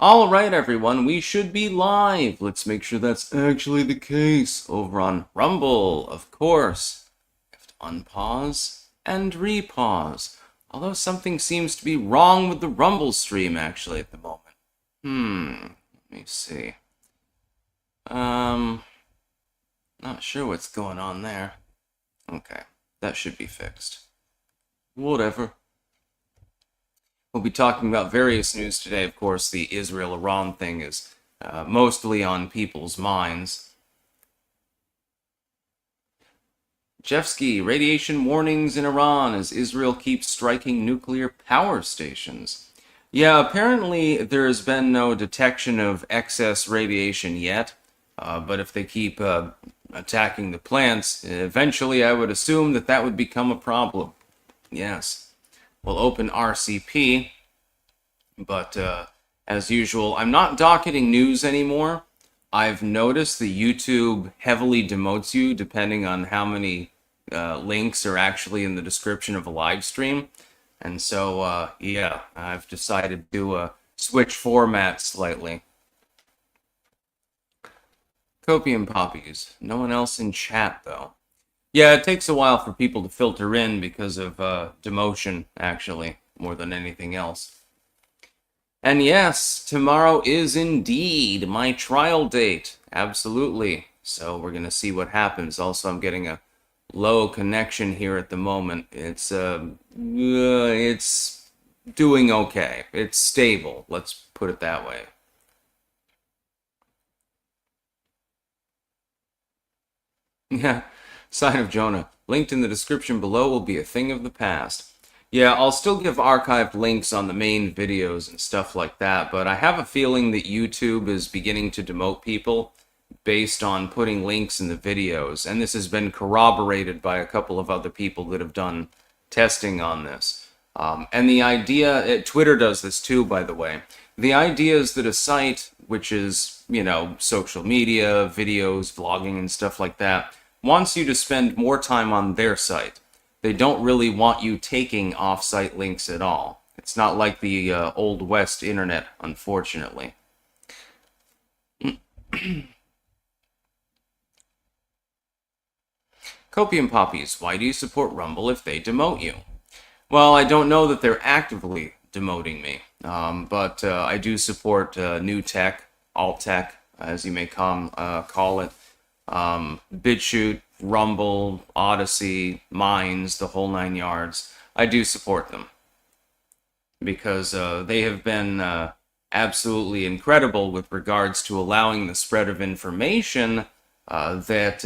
Alright everyone, we should be live. Let's make sure that's actually the case over on Rumble, of course. I have to unpause and repause. Although something seems to be wrong with the Rumble stream actually at the moment. Let me see. Not sure what's going on there. Okay, that should be fixed. Whatever. We'll be talking about various news today. Of course, the Israel-Iran thing is mostly on people's minds. Jeffsky, radiation warnings in Iran as Israel keeps striking nuclear power stations. Yeah, apparently there has been no detection of excess radiation yet, but if they keep attacking the plants, eventually I would assume that that would become a problem. Yes. We'll open RCP, but as usual, I'm not docketing news anymore. I've noticed that YouTube heavily demotes you depending on how many links are actually in the description of a live stream. And so, yeah, I've decided to switch format slightly. Copium poppies. No one else in chat, though. Yeah, it takes a while for people to filter in because of demotion, actually, more than anything else. And yes, tomorrow is indeed my trial date. Absolutely. So we're going to see what happens. Also, I'm getting a low connection here at the moment. It's doing okay. It's stable. Let's put it that way. Yeah. Sign of Jonah, linked in the description below, will be a thing of the past. Yeah, I'll still give archived links on the main videos and stuff like that, but I have a feeling that YouTube is beginning to demote people based on putting links in the videos, and this has been corroborated by a couple of other people that have done testing on this. And the idea, Twitter does this too, by the way. The idea is that a site, which is, you know, social media, videos, vlogging, and stuff like that, wants you to spend more time on their site. They don't really want you taking off-site links at all. It's not like the Old West internet, unfortunately. Copium poppies, why do you support Rumble if they demote you? Well, I don't know that they're actively demoting me, but I do support new tech, alt tech, as you may call it. BitChute, Rumble, Odyssey, Minds, the whole 9 yards. I do support them because they have been absolutely incredible with regards to allowing the spread of information that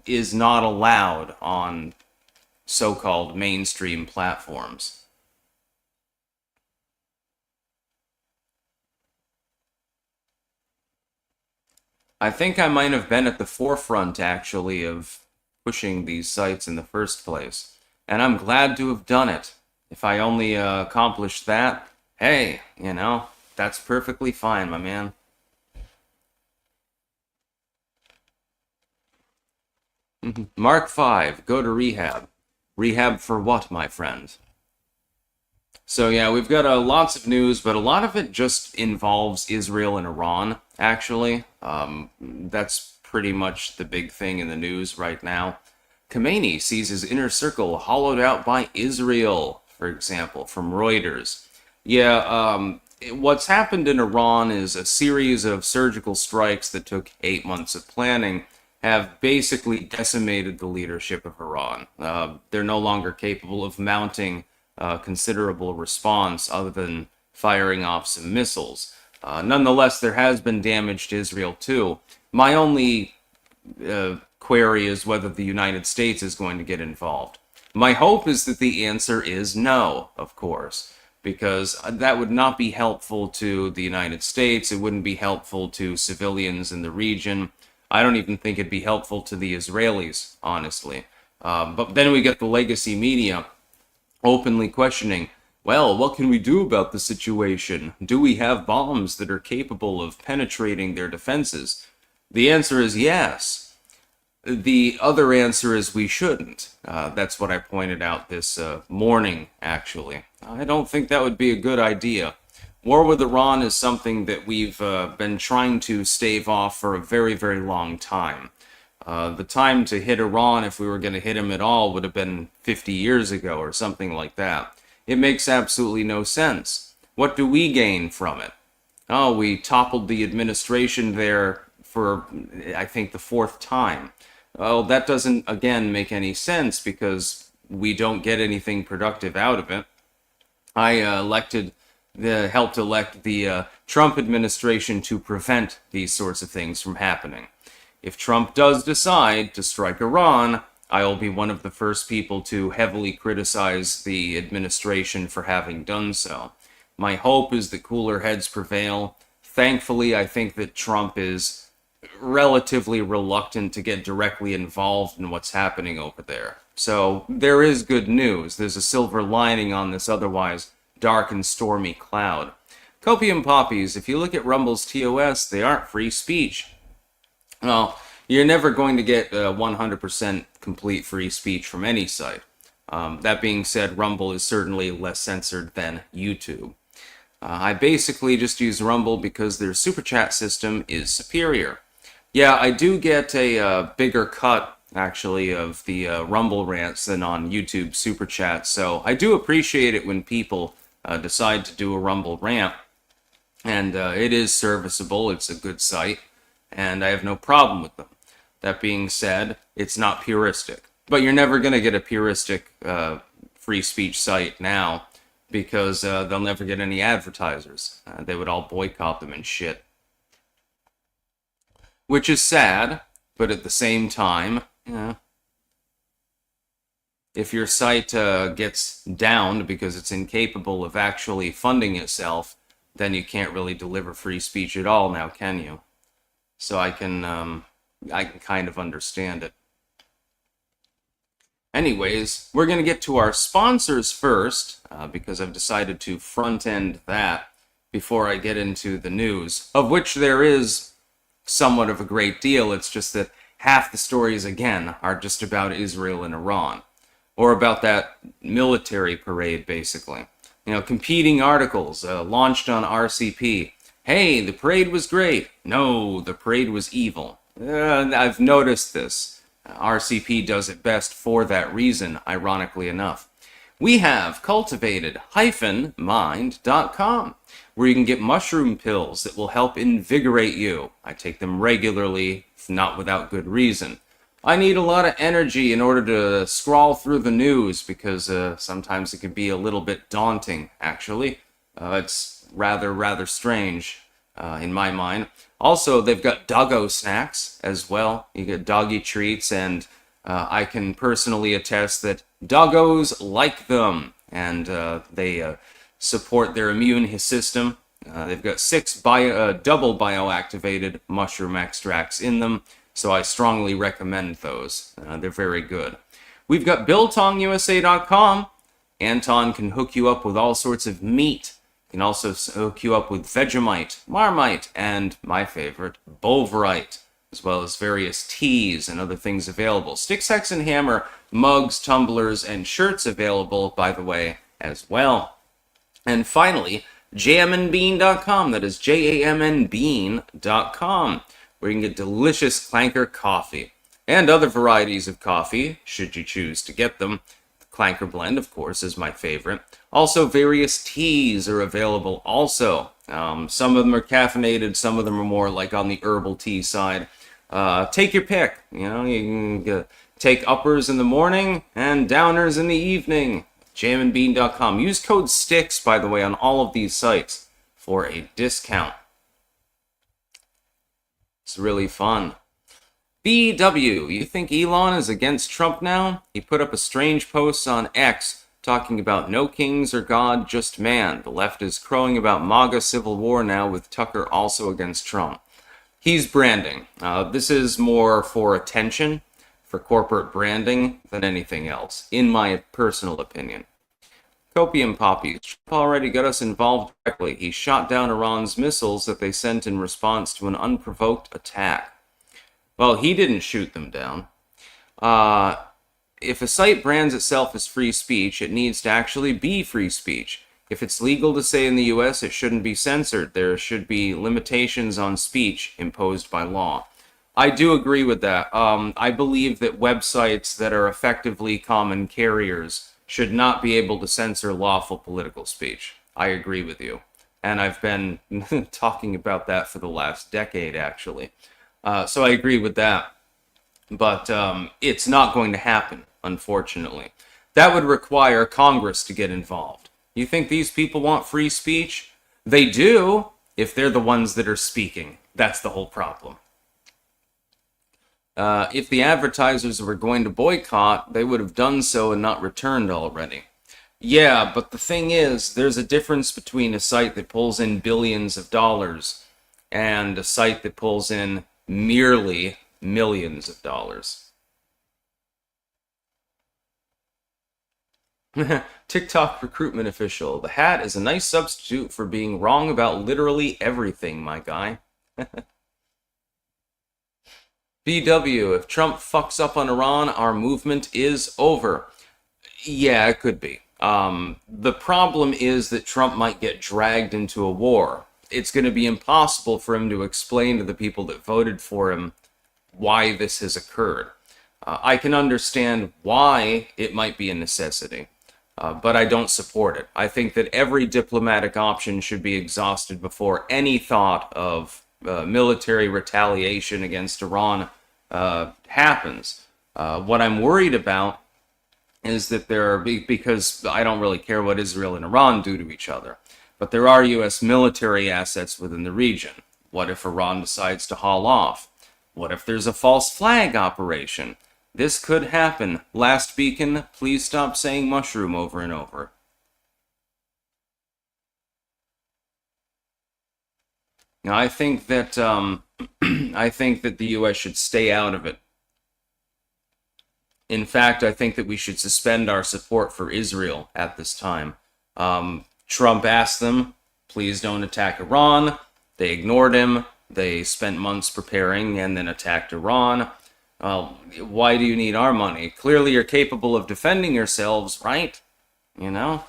is not allowed on so-called mainstream platforms. I think I might have been at the forefront, actually, of pushing these sites in the first place. And I'm glad to have done it. If I only accomplished that, hey, you know, that's perfectly fine, my man. Mark 5, go to rehab. Rehab for what, my friend? So yeah, we've got lots of news, but a lot of it just involves Israel and Iran, actually. That's pretty much the big thing in the news right now. Khamenei sees his inner circle hollowed out by Israel, for example, from Reuters. Yeah, what's happened in Iran is a series of surgical strikes that took 8 months of planning have basically decimated the leadership of Iran. They're no longer capable of mounting considerable response other than firing off some missiles. Nonetheless, there has been damage to Israel too. My only query is whether the United States is going to get involved. My hope is that the answer is no, of course, because that would not be helpful to the United States. It wouldn't be helpful to civilians in the region. I don't even think it'd be helpful to the Israelis, honestly. But then we get the legacy media openly questioning, well, what can we do about the situation? Do we have bombs that are capable of penetrating their defenses? The answer is yes. The other answer is we shouldn't. That's what I pointed out this morning, actually. I don't think that would be a good idea. War with Iran is something that we've been trying to stave off for a very, very long time. The time to hit Iran, if we were going to hit him at all, would have been 50 years ago or something like that. It makes absolutely no sense. What do we gain from it? Oh, we toppled the administration there for, I think, the fourth time. Well, that doesn't, again, make any sense because we don't get anything productive out of it. I helped elect the Trump administration to prevent these sorts of things from happening. If Trump does decide to strike Iran, I will be one of the first people to heavily criticize the administration for having done so. My hope is that cooler heads prevail. Thankfully, I think that Trump is relatively reluctant to get directly involved in what's happening over there. So there is good news. There's a silver lining on this otherwise dark and stormy cloud. Copium poppies, if you look at Rumble's TOS, they aren't free speech. Well, you're never going to get 100% complete free speech from any site. That being said, Rumble is certainly less censored than YouTube. I basically just use Rumble because their super chat system is superior. Yeah, I do get a bigger cut, actually, of the Rumble rants than on YouTube super chat, so I do appreciate it when people decide to do a Rumble rant, and it is serviceable, it's a good site, and I have no problem with them. That being said, it's not puristic. But you're never going to get a puristic free speech site now, because they'll never get any advertisers. They would all boycott them and shit. Which is sad, but at the same time, if your site gets downed because it's incapable of actually funding itself, then you can't really deliver free speech at all now, can you? So I can kind of understand it. Anyways, we're going to get to our sponsors first, because I've decided to front-end that before I get into the news, of which there is somewhat of a great deal. It's just that half the stories, again, are just about Israel and Iran, or about that military parade, basically. You know, competing articles launched on RCP. Hey, the parade was great. No, the parade was evil. I've noticed this. RCP does it best for that reason, ironically enough. We have cultivated-mind.com, where you can get mushroom pills that will help invigorate you. I take them regularly, not without good reason. I need a lot of energy in order to scroll through the news, because sometimes it can be a little bit daunting, actually. It's rather strange, in my mind. Also, they've got doggo snacks as well. You get doggy treats, and I can personally attest that doggos like them, and they support their immune system. They've got 6 double bioactivated mushroom extracts in them, so I strongly recommend those. They're very good. We've got BiltongUSA.com. Anton can hook you up with all sorts of meat. He can also hook you up with Vegemite, Marmite, and my favorite, Bovrite, as well as various teas and other things available. Stick, Sex, and Hammer mugs, tumblers, and shirts available, by the way, as well. And finally, jamnbean.com. That is JAMNbean.com, where you can get delicious Clanker coffee and other varieties of coffee, should you choose to get them. Clanker blend, of course, is my favorite. Also, various teas are available also. Some of them are caffeinated, some of them are more like on the herbal tea side. Take your pick. You know, you can take uppers in the morning and downers in the evening. jamnbean.com. Use code STICKS, by the way, on all of these sites for a discount. It's really fun. BW, you think Elon is against Trump now? He put up a strange post on X talking about no kings or God, just man. The left is crowing about MAGA civil war now, with Tucker also against Trump. He's branding. This is more for attention, for corporate branding, than anything else, in my personal opinion. Copium poppies. Trump already got us involved directly. He shot down Iran's missiles that they sent in response to an unprovoked attack. Well, he didn't shoot them down. If a site brands itself as free speech, it needs to actually be free speech. If it's legal to say in the US, it shouldn't be censored. There should be limitations on speech imposed by law. I do agree with that. I believe that websites that are effectively common carriers should not be able to censor lawful political speech. I agree with you. And I've been talking about that for the last decade, actually. So I agree with that. But it's not going to happen, unfortunately. That would require Congress to get involved. You think these people want free speech? They do, if they're the ones that are speaking. That's the whole problem. If the advertisers were going to boycott, they would have done so and not returned already. Yeah, but the thing is, there's a difference between a site that pulls in billions of dollars and a site that pulls in merely millions of dollars. TikTok recruitment official. The hat is a nice substitute for being wrong about literally everything, my guy. BW, if Trump fucks up on Iran, our movement is over. Yeah, it could be. The problem is that Trump might get dragged into a war. It's going to be impossible for him to explain to the people that voted for him why this has occurred. I can understand why it might be a necessity, but I don't support it. I think that every diplomatic option should be exhausted before any thought of military retaliation against Iran happens. What I'm worried about is that because I don't really care what Israel and Iran do to each other, but there are U.S. military assets within the region. What if Iran decides to haul off? What if there's a false flag operation? This could happen. Last beacon, please stop saying mushroom over and over. Now, I think that the U.S. should stay out of it. In fact, I think that we should suspend our support for Israel at this time. Trump asked them, please don't attack Iran. They ignored him. They spent months preparing and then attacked Iran. Why do you need our money? Clearly you're capable of defending yourselves, right? You know?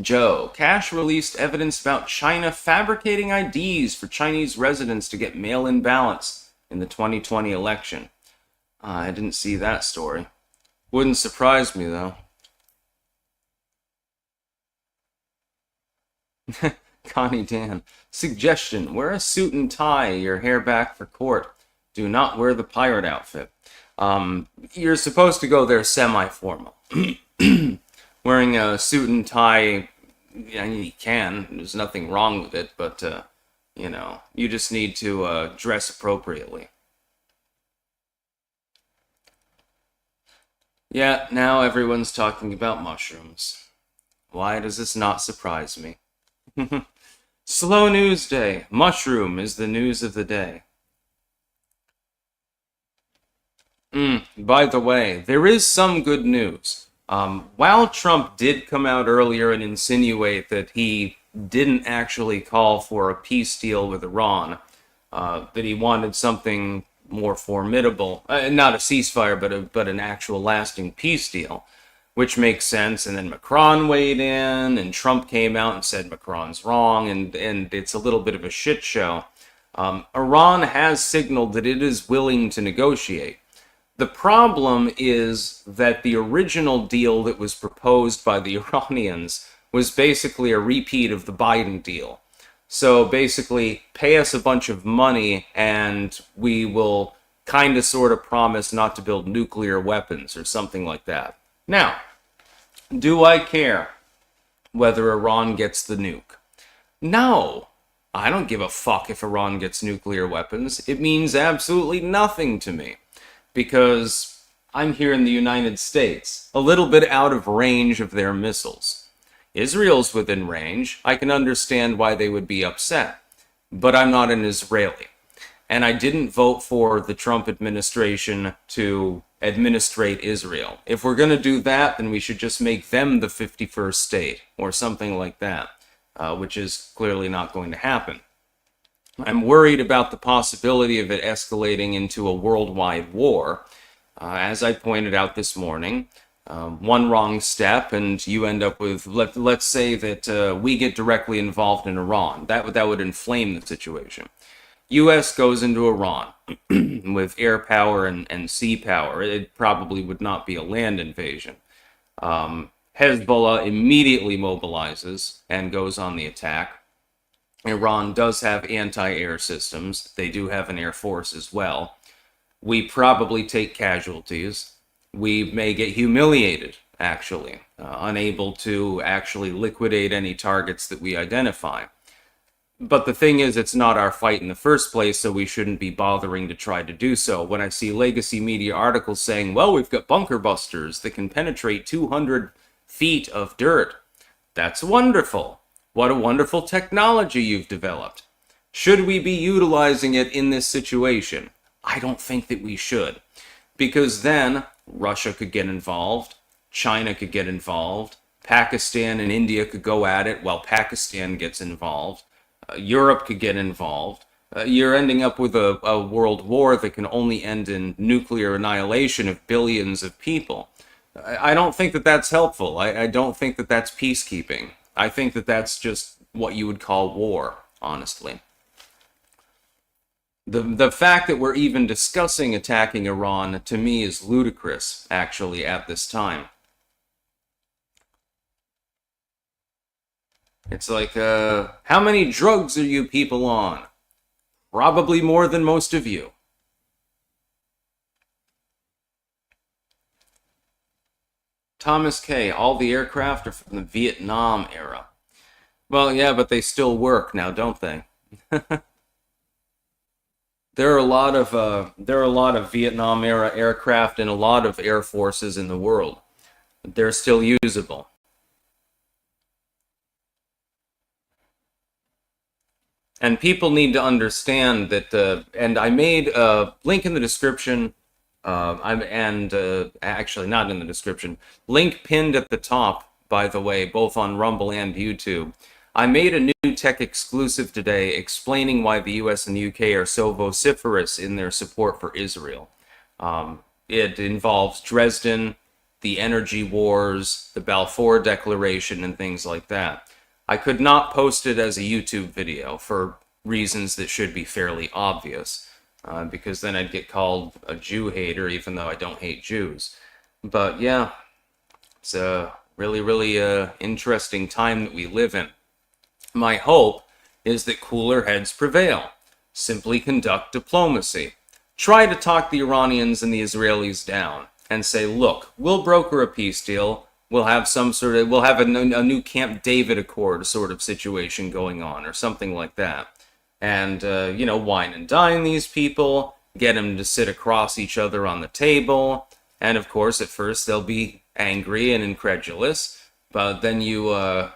Joe, Cash released evidence about China fabricating IDs for Chinese residents to get mail-in ballots in the 2020 election. I didn't see that story. Wouldn't surprise me, though. Connie Dan. Suggestion, wear a suit and tie, your hair back for court. Do not wear the pirate outfit. You're supposed to go there semi-formal. Wearing a suit and tie, you can. There's nothing wrong with it, but, you just need to dress appropriately. Yeah, now everyone's talking about mushrooms. Why does this not surprise me? Slow news day. Mushroom is the news of the day. By the way, there is some good news. While Trump did come out earlier and insinuate that he didn't actually call for a peace deal with Iran, that he wanted something more formidable, not a ceasefire, but an actual lasting peace deal, which makes sense. And then Macron weighed in, and Trump came out and said Macron's wrong, and it's a little bit of a shit show. Iran has signaled that it is willing to negotiate. The problem is that the original deal that was proposed by the Iranians was basically a repeat of the Biden deal. So basically, pay us a bunch of money and we will kind of sort of promise not to build nuclear weapons or something like that. Now, do I care whether Iran gets the nuke? No. I don't give a fuck if Iran gets nuclear weapons. It means absolutely nothing to me. Because I'm here in the United States, a little bit out of range of their missiles. Israel's within range. I can understand why they would be upset. But I'm not an Israeli. And I didn't vote for the Trump administration to administrate Israel. If we're going to do that, then we should just make them the 51st state, or something like that, which is clearly not going to happen. I'm worried about the possibility of it escalating into a worldwide war, As I pointed out this morning, one wrong step and you end up with, let's say that we get directly involved in Iran. That would inflame the situation. U.S. goes into Iran with air power and sea power. It probably would not be a land invasion. Hezbollah immediately mobilizes and goes on the attack. Iran does have anti-air systems. They do have an air force as well. We probably take casualties. We may get humiliated, actually, unable to actually liquidate any targets that we identify. But the thing is, it's not our fight in the first place, so we shouldn't be bothering to try to do so. When I see legacy media articles saying, well, we've got bunker busters that can penetrate 200 feet of dirt, that's wonderful. What a wonderful technology you've developed. Should we be utilizing it in this situation? I don't think that we should. Because then Russia could get involved, China could get involved, Pakistan and India could go at it while Pakistan gets involved. Europe could get involved. You're ending up with a world war that can only end in nuclear annihilation of billions of people. I don't think that that's helpful. I don't think that that's peacekeeping. I think that that's just what you would call war, honestly. The fact that we're even discussing attacking Iran, to me, is ludicrous, actually, at this time. It's like, how many drugs are you people on? Probably more than most of you. Thomas K., all the aircraft are from the Vietnam era. Well, yeah, but they still work now, don't they? There are a lot of Vietnam era aircraft and a lot of air forces in the world. They're still usable. And people need to understand that, and I made a link in the description, actually not in the description, link pinned at the top, by the way, both on Rumble and YouTube. I made a new tech exclusive today explaining why the US and the UK are so vociferous in their support for Israel. It involves Dresden, the energy wars, the Balfour Declaration, and things like that. I could not post it as a YouTube video for reasons that should be fairly obvious, because then I'd get called a Jew hater, even though I don't hate Jews. But yeah, it's a really, really interesting time that we live in. My hope is that cooler heads prevail. Simply conduct diplomacy. Try to talk the Iranians and the Israelis down and say, look, we'll broker a peace deal. We'll have a new Camp David Accord sort of situation going on or something like that. And, wine and dine these people, get them to sit across each other on the table. And, of course, at first they'll be angry and incredulous. But then you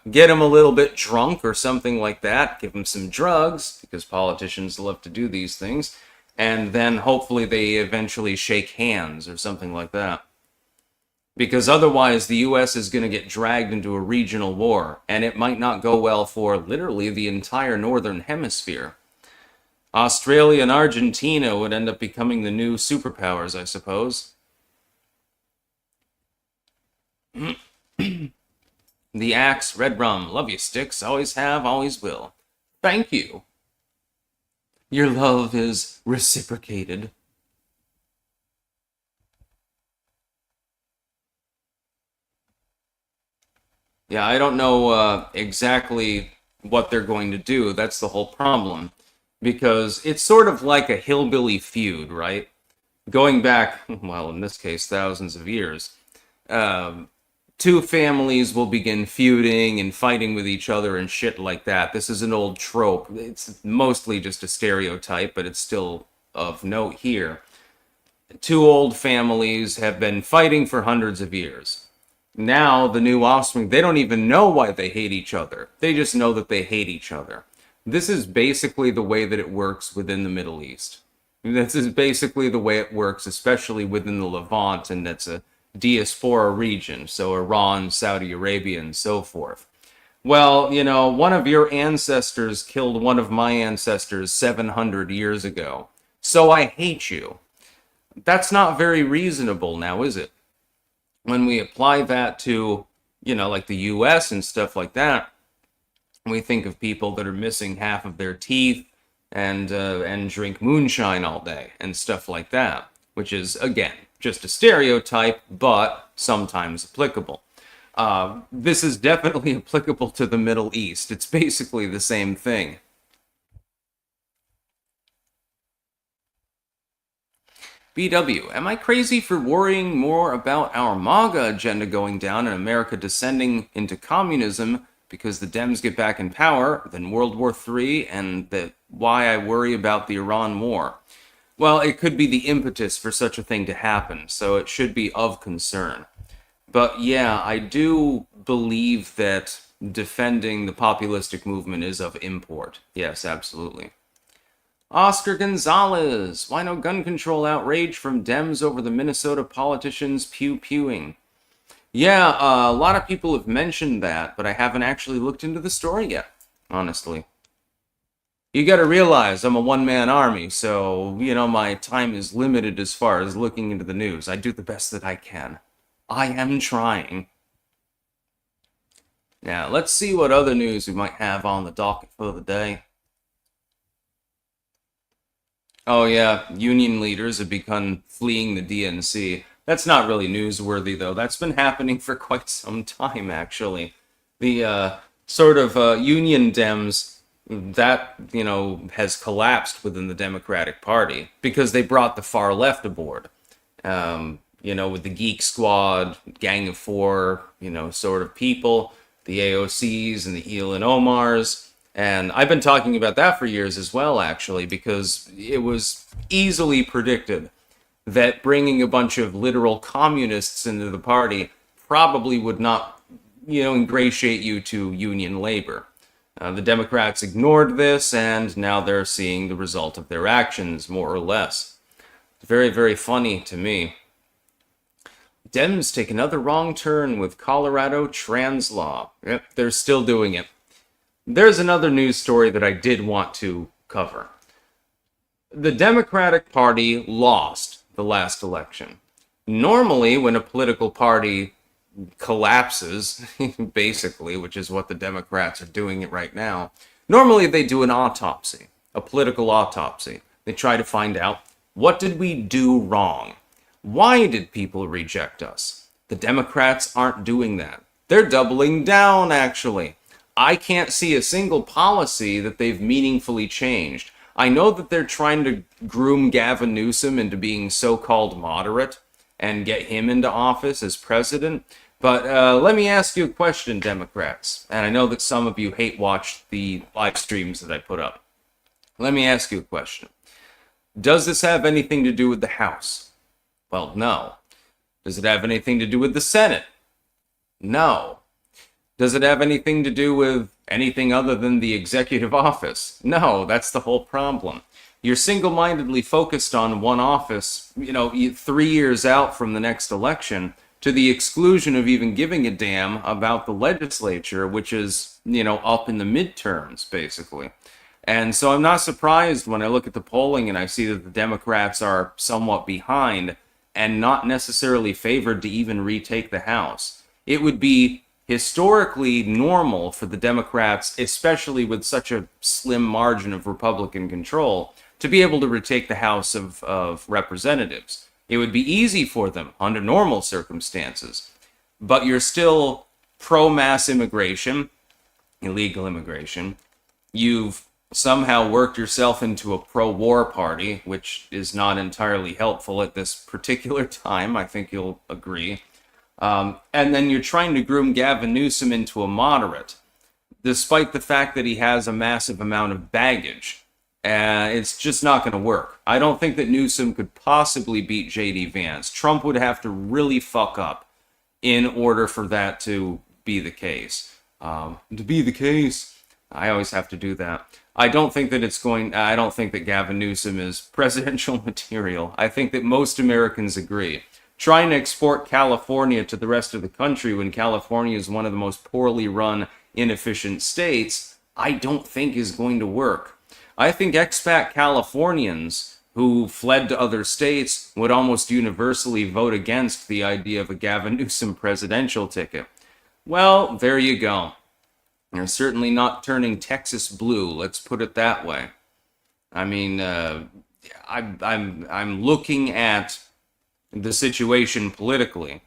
get them a little bit drunk or something like that. Give them some drugs, because politicians love to do these things. And then hopefully they eventually shake hands or something like that. Because otherwise the US is going to get dragged into a regional war, and it might not go well for literally the entire northern hemisphere. Australia and Argentina would end up becoming the new superpowers, I suppose. The Axe, Red Rum, love you, Sticks, always have, always will. Thank you. Your love is reciprocated. Yeah, I don't know exactly what they're going to do. That's the whole problem. Because it's sort of like a hillbilly feud, right? Going back, well, in this case, thousands of years. Two families will begin feuding and fighting with each other and shit like that. This is an old trope. It's mostly just a stereotype, but it's still of note here. Two old families have been fighting for hundreds of years. Now, the new offspring, they don't even know why they hate each other. They just know that they hate each other. This is basically the way that it works within the Middle East. This is basically the way it works, especially within the Levant, and that's a diaspora region, so Iran, Saudi Arabia, and so forth. Well, one of your ancestors killed one of my ancestors 700 years ago, so I hate you. That's not very reasonable now, is it? When we apply that to, like the US and stuff like that, we think of people that are missing half of their teeth and drink moonshine all day and stuff like that, which is, again, just a stereotype, but sometimes applicable. This is definitely applicable to the Middle East. It's basically the same thing. BW, am I crazy for worrying more about our MAGA agenda going down and America descending into communism because the Dems get back in power than World War III, and that why I worry about the Iran war? Well, it could be the impetus for such a thing to happen, so it should be of concern. But yeah, I do believe that defending the populistic movement is of import. Yes, absolutely. Oscar Gonzalez, why no gun control outrage from Dems over the Minnesota politicians pew-pewing? Yeah, a lot of people have mentioned that, but I haven't actually looked into the story yet, honestly. You gotta realize I'm a one-man army, so, my time is limited as far as looking into the news. I do the best that I can. I am trying. Now, let's see what other news we might have on the docket for the day. Oh yeah, union leaders have begun fleeing the DNC. That's not really newsworthy, though. That's been happening for quite some time, actually. The sort of union Dems, that, has collapsed within the Democratic Party because they brought the far left aboard. With the Geek Squad, Gang of Four, sort of people, the AOCs and the Elon Omars. And I've been talking about that for years as well, actually, because it was easily predicted that bringing a bunch of literal communists into the party probably would not, ingratiate you to union labor. The Democrats ignored this, and now they're seeing the result of their actions, more or less. It's very, very funny to me. Dems take another wrong turn with Colorado trans law. Yep, they're still doing it. There's another news story that I did want to cover. The Democratic Party lost the last election. Normally, when a political party collapses, basically, which is what the Democrats are doing it right now, normally they do an autopsy, a political autopsy. They try to find out, what did we do wrong? Why did people reject us? The Democrats aren't doing that. They're doubling down, actually. I can't see a single policy that they've meaningfully changed. I know that they're trying to groom Gavin Newsom into being so-called moderate and get him into office as president. But let me ask you a question, Democrats. And I know that some of you hate watch the live streams that I put up. Let me ask you a question. Does this have anything to do with the House? Well, no. Does it have anything to do with the Senate? No. Does it have anything to do with anything other than the executive office? No, that's the whole problem. You're single-mindedly focused on one office, 3 years out from the next election, to the exclusion of even giving a damn about the legislature, which is, up in the midterms, basically. And so I'm not surprised when I look at the polling and I see that the Democrats are somewhat behind and not necessarily favored to even retake the House. It would be historically normal for the Democrats, especially with such a slim margin of Republican control, to be able to retake the House of Representatives. It would be easy for them under normal circumstances. But you're still pro-mass immigration, illegal immigration. You've somehow worked yourself into a pro-war party, which is not entirely helpful at this particular time, I think you'll agree. And then you're trying to groom Gavin Newsom into a moderate, despite the fact that he has a massive amount of baggage. It's just not going to work. I don't think that Newsom could possibly beat J.D. Vance. Trump would have to really fuck up in order for that to be the case. I always have to do that. I don't think that Gavin Newsom is presidential material. I think that most Americans agree. Trying to export California to the rest of the country when California is one of the most poorly run, inefficient states, I don't think is going to work. I think expat Californians who fled to other states would almost universally vote against the idea of a Gavin Newsom presidential ticket. Well, there you go. They're certainly not turning Texas blue, let's put it that way. I mean, I'm looking at the situation politically,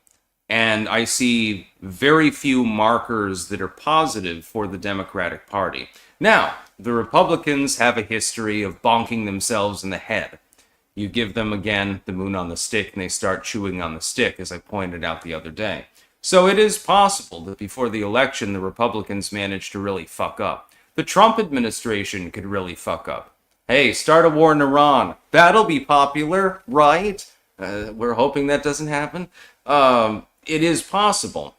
and I see very few markers that are positive for the Democratic Party. Now, the Republicans have a history of bonking themselves in the head. You give them, again, the moon on the stick, and they start chewing on the stick, as I pointed out the other day. So it is possible that before the election, the Republicans managed to really fuck up. The Trump administration could really fuck up. Hey, start a war in Iran. That'll be popular, right? We're hoping that doesn't happen. It is possible.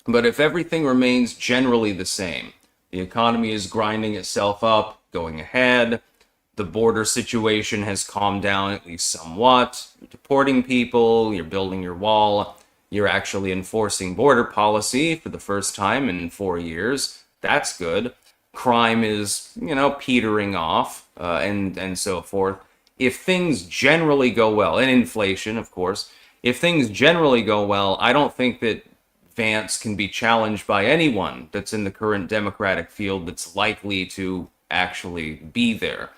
But if everything remains generally the same, the economy is grinding itself up, going ahead, the border situation has calmed down at least somewhat, you're deporting people, you're building your wall, you're actually enforcing border policy for the first time in 4 years. That's good. Crime is, petering off, and so forth. If things generally go well, and inflation, of course, if things generally go well, I don't think that Vance can be challenged by anyone that's in the current Democratic field that's likely to actually be there.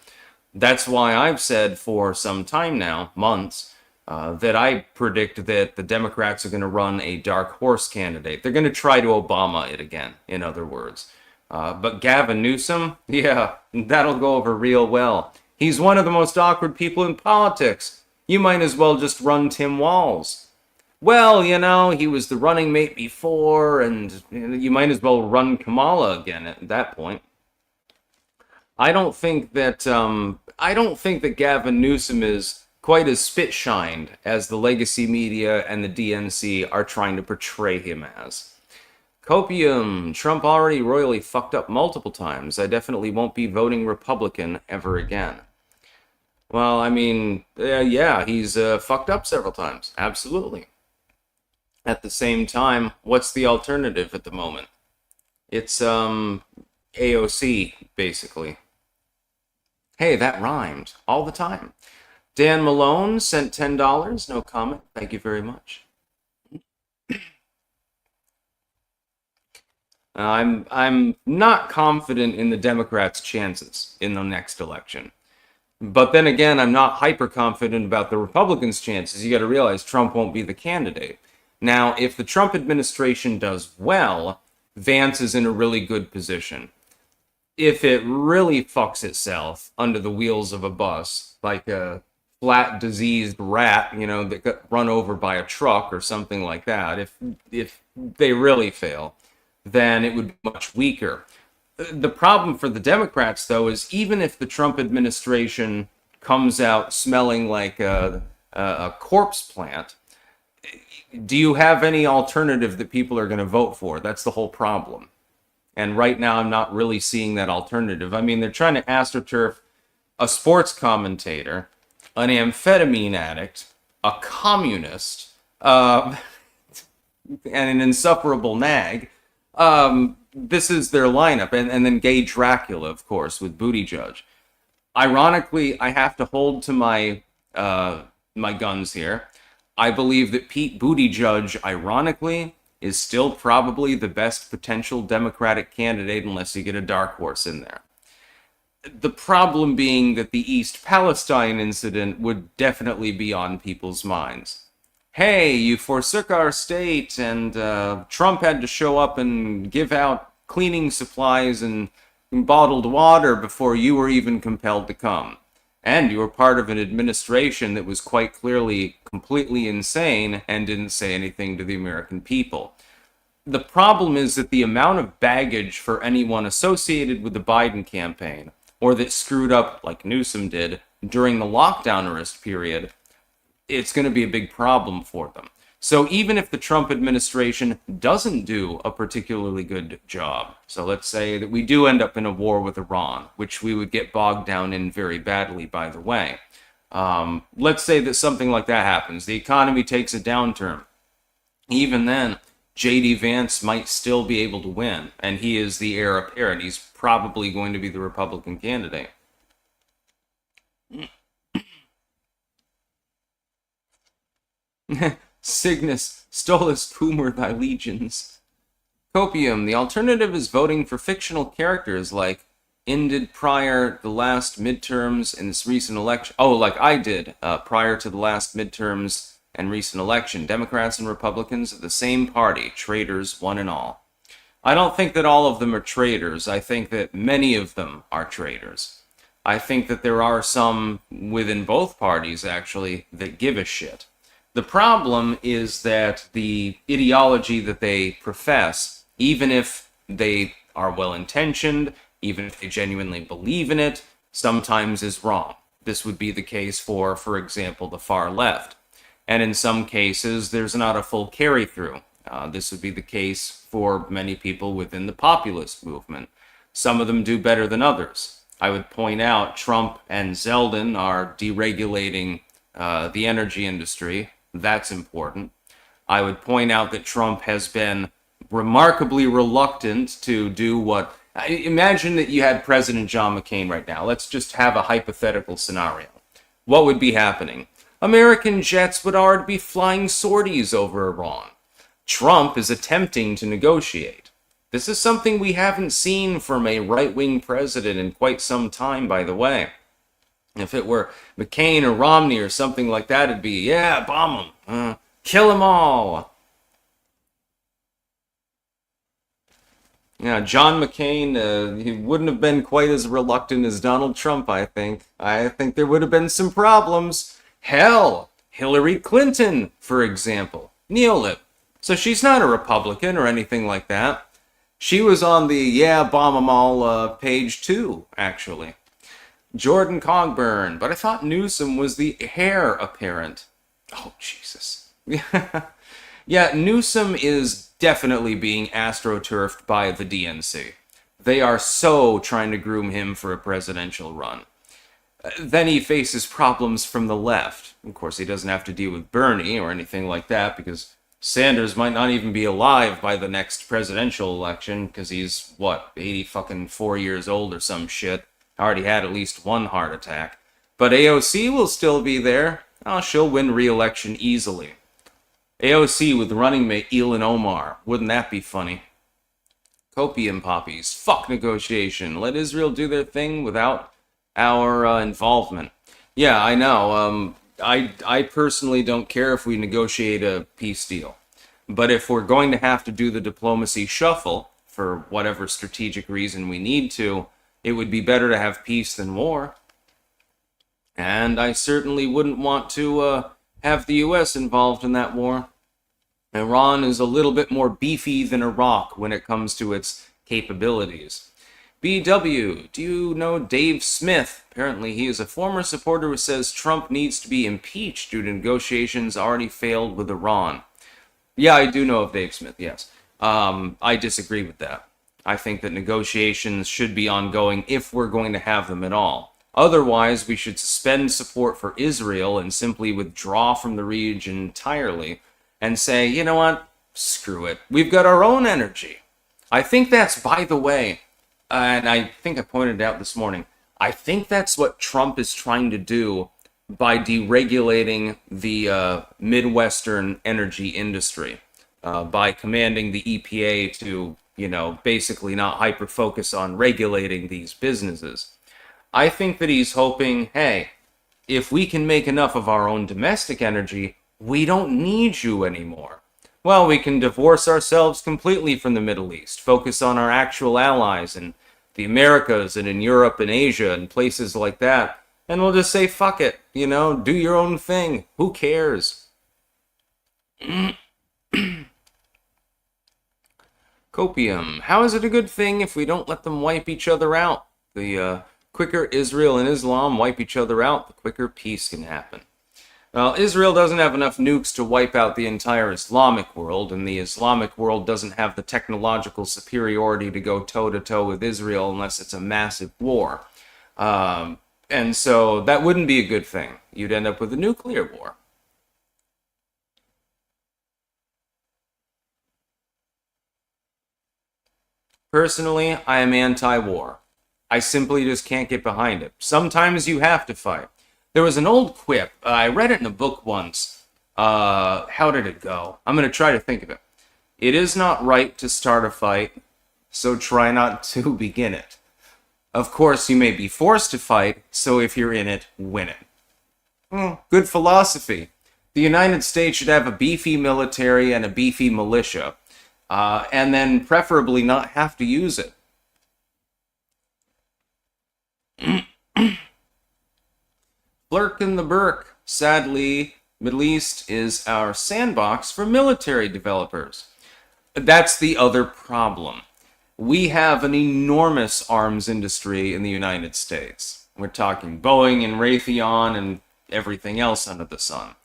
That's why I've said for some time now, months, that I predict that the Democrats are going to run a dark horse candidate. They're going to try to Obama it again, in other words. But Gavin Newsom, yeah, that'll go over real well. He's one of the most awkward people in politics. You might as well just run Tim Walz. Well, he was the running mate before, and you might as well run Kamala again at that point. I don't think that Gavin Newsom is quite as spit-shined as the legacy media and the DNC are trying to portray him as. Copium, Trump already royally fucked up multiple times. I definitely won't be voting Republican ever again. Well, I mean, yeah, he's fucked up several times. Absolutely. At the same time, what's the alternative at the moment? It's AOC, basically. Hey, that rhymed all the time. Dan Malone sent $10. No comment. Thank you very much. I'm not confident in the Democrats' chances in the next election. But then again, I'm not hyper confident about the Republicans' chances. You got to realize Trump won't be the candidate. Now, if the Trump administration does well, Vance is in a really good position. If it really fucks itself under the wheels of a bus, like a flat, diseased rat, that got run over by a truck or something like that, if they really fail, then it would be much weaker. The problem for the Democrats, though, is even if the Trump administration comes out smelling like a corpse plant, do you have any alternative that people are going to vote for? That's the whole problem. And right now, I'm not really seeing that alternative. I mean, they're trying to astroturf a sports commentator, an amphetamine addict, a communist, and an insufferable nag. This is their lineup. And then gay Dracula, of course, with Buttigieg. Ironically, I have to hold to my guns here. I believe that Pete Buttigieg, ironically, is still probably the best potential Democratic candidate unless you get a dark horse in there. The problem being that the East Palestine incident would definitely be on people's minds. Hey, you forsook our state, and Trump had to show up and give out cleaning supplies and bottled water before you were even compelled to come. And you were part of an administration that was quite clearly completely insane and didn't say anything to the American people. The problem is that the amount of baggage for anyone associated with the Biden campaign, or that screwed up like Newsom did during the lockdownist period, it's going to be a big problem for them. So even if the Trump administration doesn't do a particularly good job, so let's say that we do end up in a war with Iran, which we would get bogged down in very badly, by the way. Let's say that something like that happens. The economy takes a downturn. Even then, J.D. Vance might still be able to win, and he is the heir apparent. He's probably going to be the Republican candidate. Cygnus, stolus pumor thy legions. Copium, the alternative is voting for fictional characters like ended prior the last midterms in this recent election. Oh, like I did prior to the last midterms and recent election. Democrats and Republicans of the same party, traitors one and all. I don't think that all of them are traitors. I think that many of them are traitors. I think that there are some within both parties, actually, that give a shit. The problem is that the ideology that they profess, even if they are well-intentioned, even if they genuinely believe in it, sometimes is wrong. This would be the case for example, the far left. And in some cases, there's not a full carry-through. This would be the case for many people within the populist movement. Some of them do better than others. I would point out Trump and Zeldin are deregulating the energy industry. That's important. I would point out that Trump has been remarkably reluctant to do what... Imagine that you had President John McCain right now. Let's just have a hypothetical scenario. What would be happening? American jets would already be flying sorties over Iran. Trump is attempting to negotiate. This is something we haven't seen from a right-wing president in quite some time, by the way. If it were McCain or Romney or something like that, it'd be, yeah, bomb them, kill them all. Yeah, John McCain, he wouldn't have been quite as reluctant as Donald Trump, I think. I think there would have been some problems. Hell, Hillary Clinton, for example, neolib. So she's not a Republican or anything like that. She was on the yeah, bomb 'em all page too, actually. Jordan Cogburn, but I thought Newsom was the heir apparent. Oh, Jesus. Yeah, Newsom is definitely being astroturfed by the DNC. They are so trying to groom him for a presidential run. Then he faces problems from the left. Of course, he doesn't have to deal with Bernie or anything like that because Sanders might not even be alive by the next presidential election because he's, 84 years old or some shit. Already had at least one heart attack. But AOC will still be there. Oh, she'll win re-election easily. AOC with running mate Ilhan Omar. Wouldn't that be funny? Copium poppies. Fuck negotiation. Let Israel do their thing without our involvement. Yeah, I know. I personally don't care if we negotiate a peace deal. But if we're going to have to do the diplomacy shuffle, for whatever strategic reason we need to, it would be better to have peace than war. And I certainly wouldn't want to have the U.S. involved in that war. Iran is a little bit more beefy than Iraq when it comes to its capabilities. BW, do you know Dave Smith? Apparently he is a former supporter who says Trump needs to be impeached due to negotiations already failed with Iran. Yeah, I do know of Dave Smith, yes. I disagree with that. I think that negotiations should be ongoing if we're going to have them at all. Otherwise, we should suspend support for Israel and simply withdraw from the region entirely and say, you know what, screw it. We've got our own energy. I think that's, by the way, and I think I pointed it out this morning, I think that's what Trump is trying to do by deregulating the Midwestern energy industry, by commanding the EPA to, basically not hyper-focus on regulating these businesses. I think that he's hoping, hey, if we can make enough of our own domestic energy, we don't need you anymore. Well, we can divorce ourselves completely from the Middle East, focus on our actual allies in the Americas and in Europe and Asia and places like that, and we'll just say, fuck it, do your own thing. Who cares? Copium. How is it a good thing if we don't let them wipe each other out? The quicker Israel and Islam wipe each other out, the quicker peace can happen. Well, Israel doesn't have enough nukes to wipe out the entire Islamic world, and the Islamic world doesn't have the technological superiority to go toe-to-toe with Israel unless it's a massive war. And so that wouldn't be a good thing. You'd end up with a nuclear war. Personally, I am anti-war. I simply just can't get behind it. Sometimes you have to fight. There was an old quip, I read it in a book once, How did it go? I'm going to try to think of it. It is not right to start a fight, so try not to begin it. Of course, you may be forced to fight, so if you're in it, win it. Good philosophy. The United States should have a beefy military and a beefy militia, and then preferably not have to use it. Flirk in the Burk. Sadly, Middle East is our sandbox for military developers. That's the other problem. We have an enormous arms industry in the United States. We're talking Boeing and Raytheon and everything else under the sun.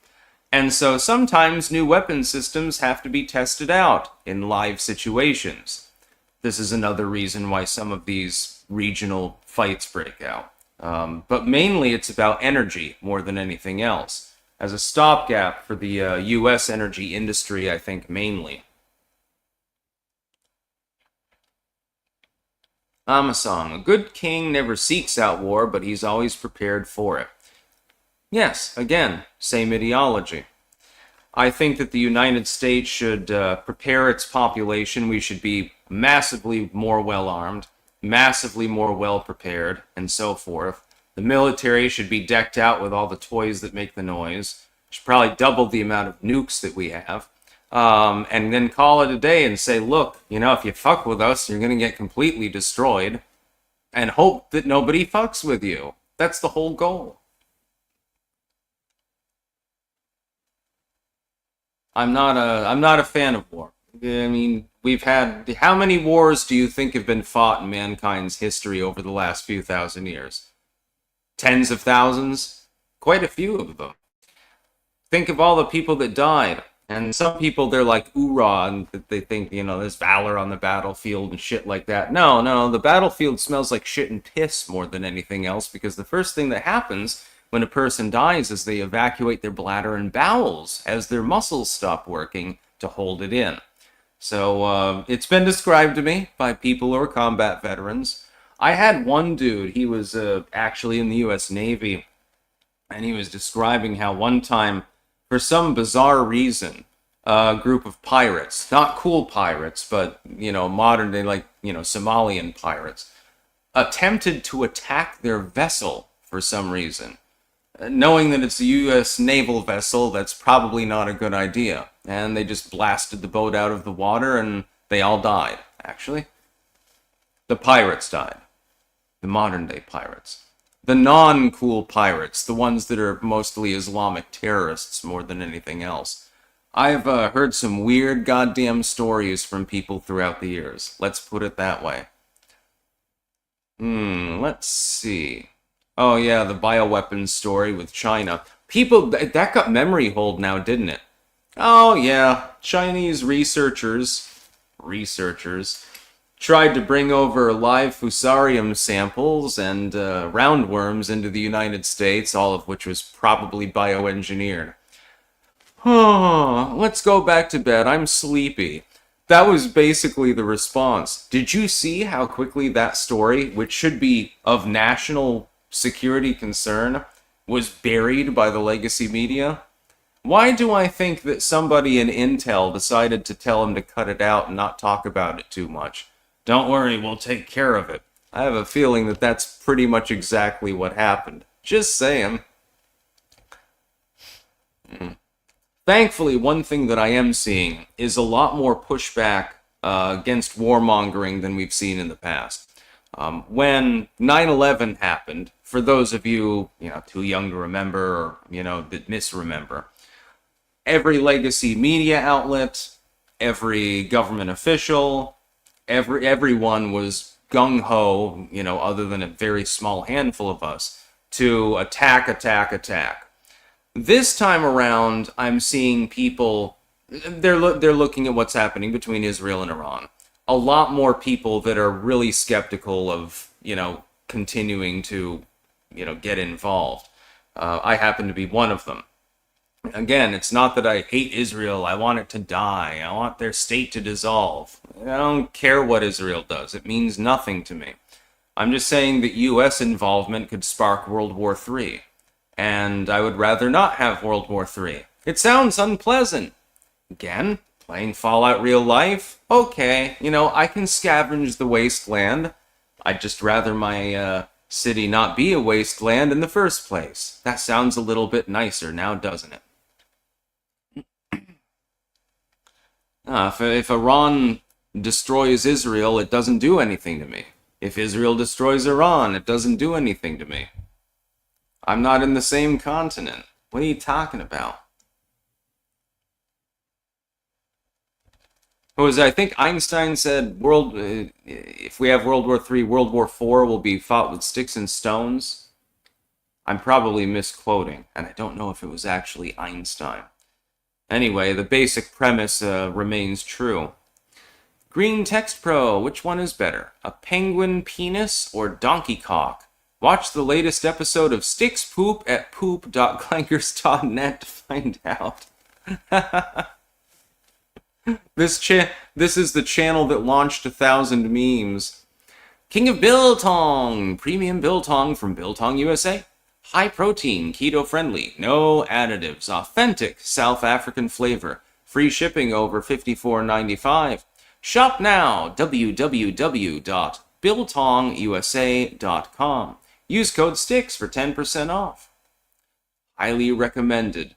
And so sometimes new weapon systems have to be tested out in live situations. This is another reason why some of these regional fights break out. But mainly it's about energy more than anything else. As a stopgap for the U.S. energy industry, I think mainly. Amasong, a good king never seeks out war, but he's always prepared for it. Yes, again, same ideology. I think that the United States should prepare its population. We should be massively more well-armed, massively more well-prepared, and so forth. The military should be decked out with all the toys that make the noise. Should probably double the amount of nukes that we have. And then call it a day and say, look, if you fuck with us, you're going to get completely destroyed. And hope that nobody fucks with you. That's the whole goal. I'm not a fan of war. I mean, we've had, how many wars do you think have been fought in mankind's history over the last few thousand years? Tens of thousands? Quite a few of them. Think of all the people that died. And some people, they're like, oorah, and they think, there's valor on the battlefield and shit like that. No, the battlefield smells like shit and piss more than anything else, because the first thing that happens when a person dies is they evacuate their bladder and bowels as their muscles stop working to hold it in. So it's been described to me by people who are combat veterans. I had one dude, he was actually in the U.S. Navy, and he was describing how one time, for some bizarre reason, a group of pirates, not cool pirates, but, modern day, like, Somalian pirates, attempted to attack their vessel for some reason. Knowing that it's a U.S. naval vessel, that's probably not a good idea. And they just blasted the boat out of the water, and they all died, actually. The pirates died. The modern-day pirates. The non-cool pirates, the ones that are mostly Islamic terrorists more than anything else. I've heard some weird goddamn stories from people throughout the years. Let's put it that way. Let's see. Oh yeah, the bioweapons story with China. People, that got memory hold now, didn't it? Oh yeah, Chinese researchers tried to bring over live fusarium samples and roundworms into the United States, all of which was probably bioengineered. Let's go back to bed. I'm sleepy. That was basically the response. Did you see how quickly that story, which should be of national security concern, was buried by the legacy media? Why do I think that somebody in Intel decided to tell him to cut it out and not talk about it too much? Don't worry, we'll take care of it. I have a feeling that that's pretty much exactly what happened. Just saying. Thankfully, one thing that I am seeing is a lot more pushback against warmongering than we've seen in the past. When 9/11 happened, for those of you, too young to remember or, that misremember, every legacy media outlet, every government official, everyone was gung-ho, other than a very small handful of us, to attack. This time around, I'm seeing people, they're looking at what's happening between Israel and Iran. A lot more people that are really skeptical of, continuing to, get involved. I happen to be one of them. Again, it's not that I hate Israel. I want it to die. I want their state to dissolve. I don't care what Israel does. It means nothing to me. I'm just saying that U.S. involvement could spark World War III. And I would rather not have World War III. It sounds unpleasant. Again, playing Fallout real life? Okay, I can scavenge the wasteland. I'd just rather my city not be a wasteland in the first place. That sounds a little bit nicer now, doesn't it? If Iran destroys Israel, it doesn't do anything to me. If Israel destroys Iran, it doesn't do anything to me. I'm not in the same continent. What are you talking about? I think Einstein said, if we have World War III, World War IV will be fought with sticks and stones. I'm probably misquoting, and I don't know if it was actually Einstein. Anyway, the basic premise remains true. Green Text Pro, which one is better? A penguin penis or donkey cock? Watch the latest episode of Sticks Poop at poop.clankers.net to find out. This is the channel that launched 1,000 memes. King of Biltong, premium biltong from Biltong, USA. High protein, keto friendly, no additives, authentic South African flavor. Free shipping over $54.95. Shop now, www.biltongusa.com. Use code STICKS for 10% off. Highly recommended.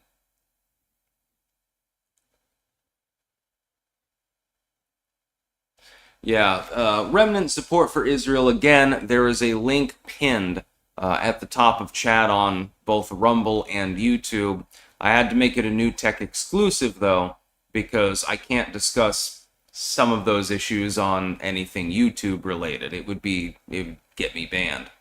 Yeah, remnant support for Israel. Again, there is a link pinned at the top of chat on both Rumble and YouTube. I had to make it a new tech exclusive, though, because I can't discuss some of those issues on anything YouTube related. It would get me banned.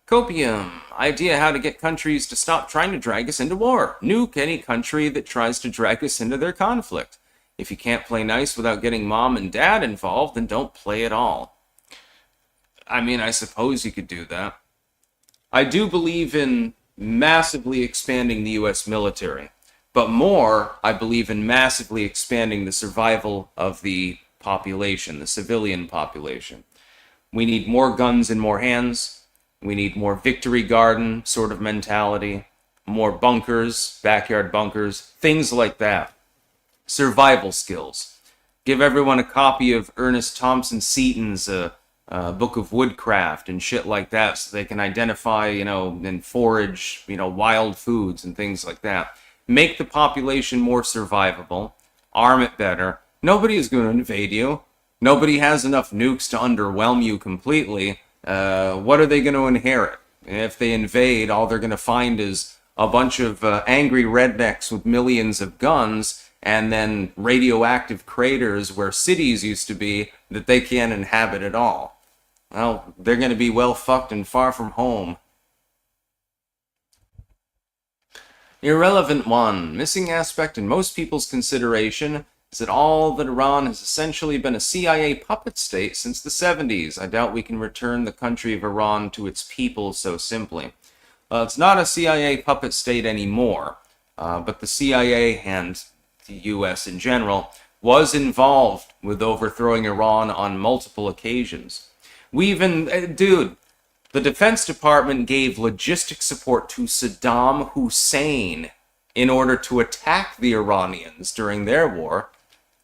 Copium. Idea how to get countries to stop trying to drag us into war. Nuke any country that tries to drag us into their conflict. If you can't play nice without getting mom and dad involved, then don't play at all. I mean, I suppose you could do that. I do believe in massively expanding the U.S. military, but more, I believe in massively expanding the survival of the population, the civilian population. We need more guns in more hands. We need more victory garden sort of mentality, more bunkers, backyard bunkers, things like that. Survival skills. Give everyone a copy of Ernest Thompson Seton's Book of Woodcraft and shit like that so they can identify, and forage, wild foods and things like that. Make the population more survivable. Arm it better. Nobody is going to invade you. Nobody has enough nukes to underwhelm you completely. What are they going to inherit? If they invade, all they're going to find is a bunch of angry rednecks with millions of guns and then radioactive craters where cities used to be that they can't inhabit at all. Well, they're going to be well fucked and far from home. Irrelevant one. Missing aspect in most people's consideration is that Iran has essentially been a CIA puppet state since the 70s. I doubt we can return the country of Iran to its people so simply. It's not a CIA puppet state anymore, but the CIA and the U.S. in general was involved with overthrowing Iran on multiple occasions. The Defense Department gave logistic support to Saddam Hussein in order to attack the Iranians during their war.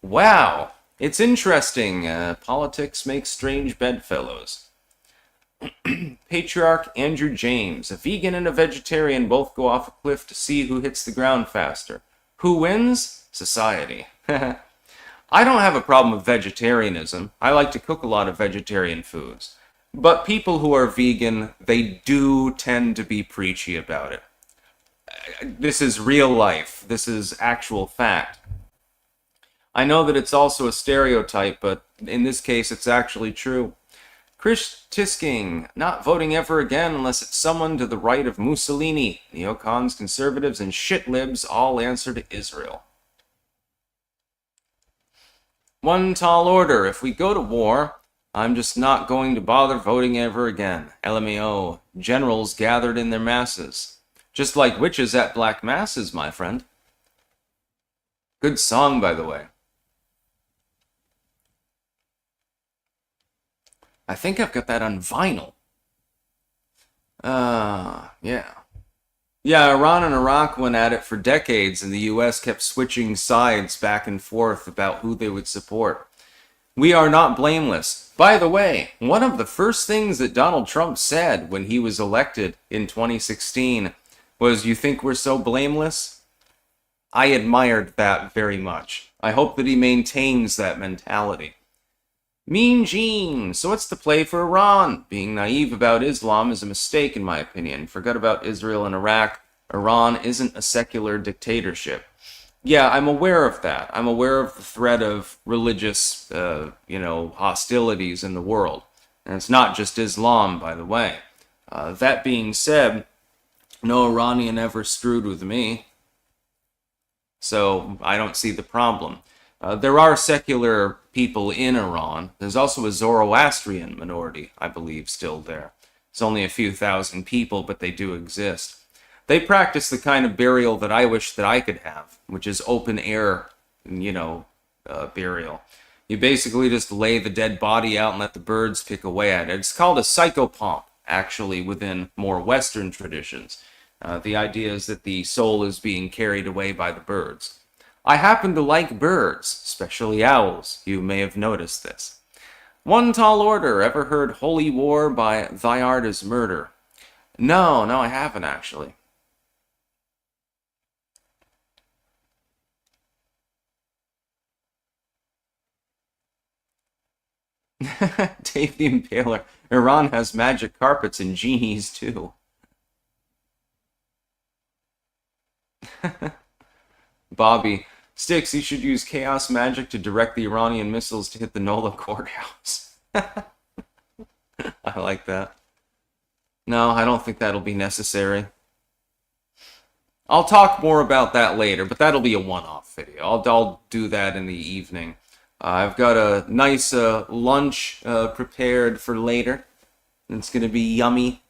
Wow, it's interesting. Politics makes strange bedfellows. Patriarch Andrew James. A vegan and a vegetarian both go off a cliff to see who hits the ground faster. Who wins? Society. I don't have a problem with vegetarianism. I like to cook a lot of vegetarian foods. But people who are vegan, they do tend to be preachy about it. This is real life. This is actual fact. I know that it's also a stereotype, but in this case, it's actually true. Chris Tisking, not voting ever again unless it's someone to the right of Mussolini. Neocons, conservatives, and shitlibs all answer to Israel. One tall order. If we go to war, I'm just not going to bother voting ever again. LMAO. Generals gathered in their masses. Just like witches at black masses, my friend. Good song, by the way. I think I've got that on vinyl. Yeah. Yeah, Iran and Iraq went at it for decades, and the US kept switching sides back and forth about who they would support. We are not blameless. By the way, one of the first things that Donald Trump said when he was elected in 2016 was, "You think we're so blameless?" I admired that very much. I hope that he maintains that mentality. Mean Gene. So what's the play for Iran? Being naive about Islam is a mistake, in my opinion. Forget about Israel and Iraq. Iran isn't a secular dictatorship. Yeah, I'm aware of that. I'm aware of the threat of religious, hostilities in the world. And it's not just Islam, by the way. That being said, no Iranian ever screwed with me. So I don't see the problem. There are secular people in Iran. There's also a Zoroastrian minority, I believe, still there. It's only a few thousand people, but they do exist. They practice the kind of burial that I wish that I could have, which is open air, burial. You basically just lay the dead body out and let the birds pick away at it. It's called a psychopomp, actually, within more Western traditions. The idea is that the soul is being carried away by the birds. I happen to like birds, especially owls. You may have noticed this. One Tall Order. Ever heard Holy War by Thy Art is Murder? No, I haven't actually. Dave the Impaler. Iran has magic carpets and genies too. Bobby. Sticks, you should use chaos magic to direct the Iranian missiles to hit the NOLA courthouse. I like that. No, I don't think that'll be necessary. I'll talk more about that later, but that'll be a one-off video. I'll do that in the evening. I've got a nice lunch prepared for later. It's going to be yummy.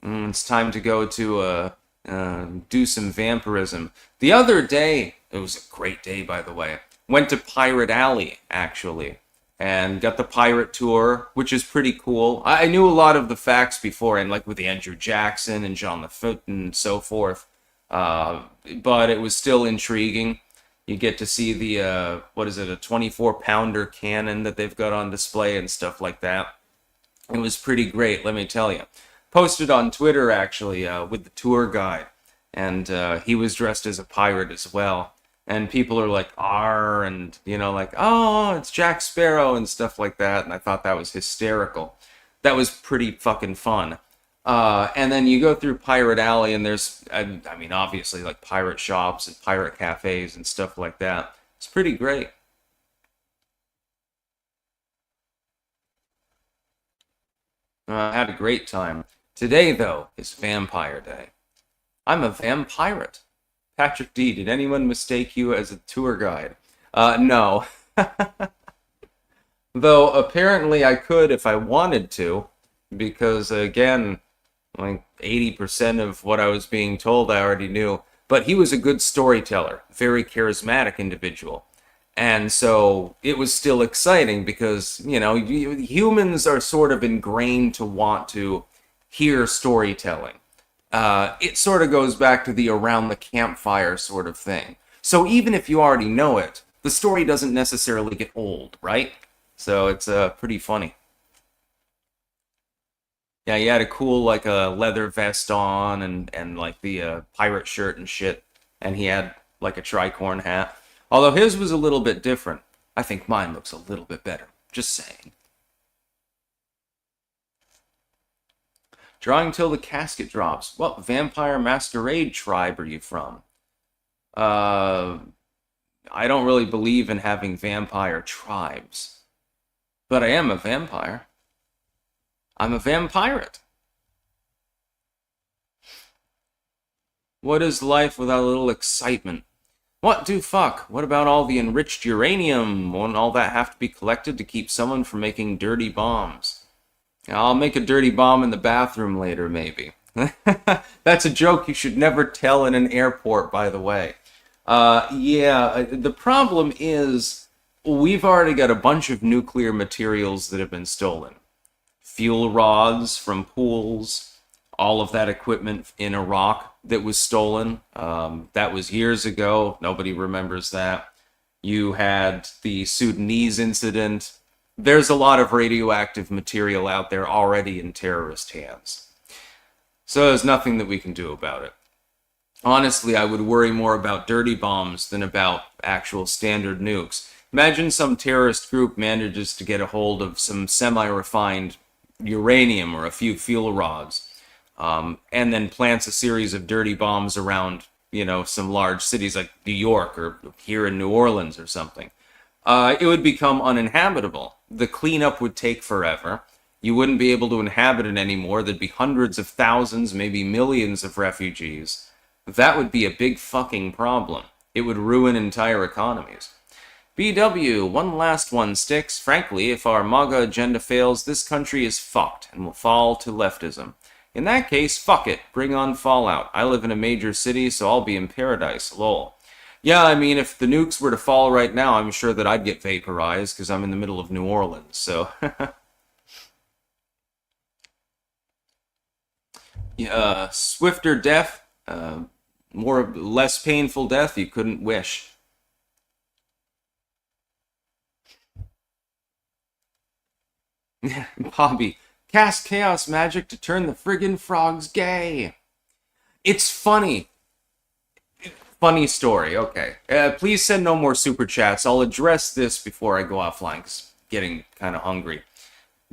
It's time to go to do some vampirism. The other day, it was a great day, by the way. Went to Pirate Alley, actually, and got the pirate tour, which is pretty cool. I knew a lot of the facts before, and like with Andrew Jackson and John Lafitte and so forth, but it was still intriguing. You get to see the, a 24-pounder cannon that they've got on display and stuff like that. It was pretty great, let me tell you. Posted on Twitter, actually, with the tour guide, and he was dressed as a pirate as well. And people are like, "Arr," and, "Oh, it's Jack Sparrow," and stuff like that, and I thought that was hysterical. That was pretty fucking fun. And then you go through Pirate Alley, and there's, obviously, like, pirate shops and pirate cafes and stuff like that. It's pretty great. I had a great time. Today, though, is Vampire Day. I'm a vampirate. Patrick D., did anyone mistake you as a tour guide? No. Though, apparently I could if I wanted to, because, again, like 80% of what I was being told I already knew. But he was a good storyteller, very charismatic individual. And so it was still exciting because, humans are sort of ingrained to want to hear storytelling. It sort of goes back to the around the campfire sort of thing. So even if you already know it, the story doesn't necessarily get old, right? So it's pretty funny. Yeah, he had a cool, like, a leather vest on and like the pirate shirt and shit. And he had like a tricorn hat. Although his was a little bit different. I think mine looks a little bit better. Just saying. Drawing till the casket drops. What vampire masquerade tribe are you from? I don't really believe in having vampire tribes. But I am a vampire. I'm a vampirate. What is life without a little excitement? What do fuck? What about all the enriched uranium? Won't all that have to be collected to keep someone from making dirty bombs? I'll make a dirty bomb in the bathroom later, maybe. That's a joke you should never tell in an airport, by the way. The problem is we've already got a bunch of nuclear materials that have been stolen. Fuel rods from pools, all of that equipment in Iraq that was stolen. That was years ago. Nobody remembers that. You had the Sudanese incident. There's a lot of radioactive material out there already in terrorist hands. So there's nothing that we can do about it. Honestly, I would worry more about dirty bombs than about actual standard nukes. Imagine some terrorist group manages to get a hold of some semi-refined uranium or a few fuel rods, and then plants a series of dirty bombs around, some large cities like New York or here in New Orleans or something. It would become uninhabitable. The cleanup would take forever. You wouldn't be able to inhabit it anymore. There'd be hundreds of thousands, maybe millions of refugees. That would be a big fucking problem. It would ruin entire economies. BW, one last one sticks. Frankly, if our MAGA agenda fails, this country is fucked and will fall to leftism. In that case, fuck it. Bring on Fallout. I live in a major city, so I'll be in paradise. Lol. Yeah, I mean, if the nukes were to fall right now, I'm sure that I'd get vaporized, because I'm in the middle of New Orleans, so... yeah, swifter death, less painful death you couldn't wish. Bobby, cast chaos magic to turn the friggin' frogs gay. It's funny. Funny story, okay. Please send no more super chats. I'll address this before I go offline, because I'm getting kind of hungry.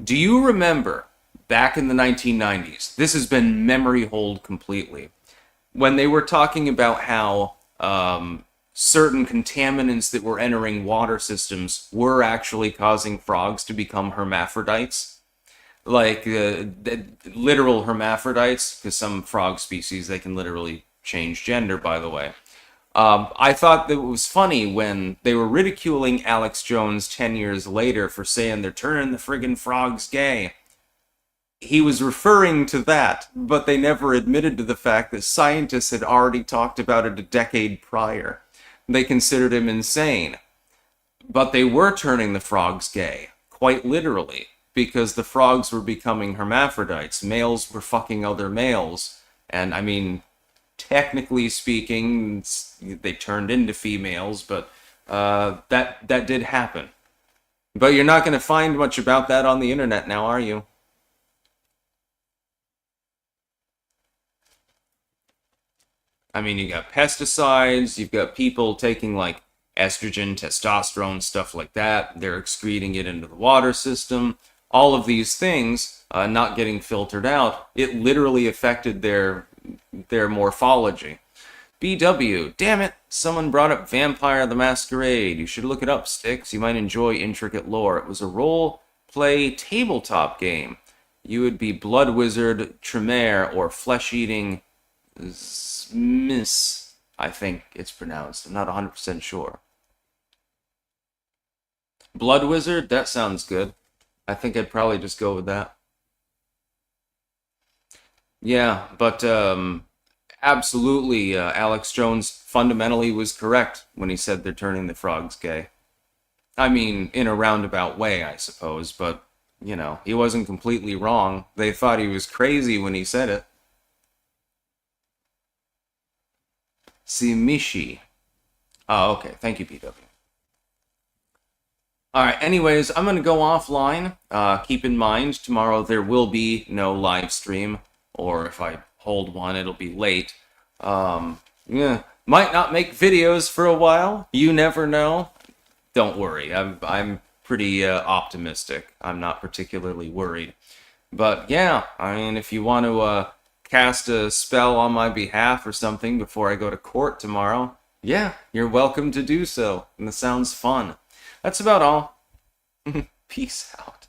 Do you remember, back in the 1990s, this has been memory hold completely, when they were talking about how certain contaminants that were entering water systems were actually causing frogs to become hermaphrodites? Like, literal hermaphrodites, because some frog species, they can literally change gender, by the way. I thought that it was funny when they were ridiculing Alex Jones 10 years later for saying they're turning the friggin' frogs gay. He was referring to that, but they never admitted to the fact that scientists had already talked about it a decade prior. They considered him insane. But they were turning the frogs gay, quite literally, because the frogs were becoming hermaphrodites. Males were fucking other males. And, I mean, technically speaking, they turned into females, but that did happen. But you're not going to find much about that on the internet now, are you? I mean, you got pesticides, you've got people taking, like, estrogen, testosterone, stuff like that. They're excreting it into the water system. All of these things not getting filtered out. It literally affected their morphology. BW, damn it, someone brought up Vampire the Masquerade. You should look it up, Sticks. You might enjoy intricate lore. It was a role-play tabletop game. You would be Blood Wizard, Tremere, or flesh-eating Miss, I think it's pronounced. I'm not 100% sure. Blood Wizard? That sounds good. I think I'd probably just go with that. Yeah, but absolutely, Alex Jones fundamentally was correct when he said they're turning the frogs gay. I mean, in a roundabout way, I suppose, but, he wasn't completely wrong. They thought he was crazy when he said it. Simishi. Oh, okay. Thank you, PW. Alright, anyways, I'm going to go offline. Keep in mind, tomorrow there will be no live stream, or if I hold one, it'll be late. Yeah, might not make videos for a while. You never know. Don't worry, I'm pretty optimistic. I'm not particularly worried. But yeah, I mean, if you want to cast a spell on my behalf or something before I go to court tomorrow, yeah, you're welcome to do so. And it sounds fun. That's about all. Peace out.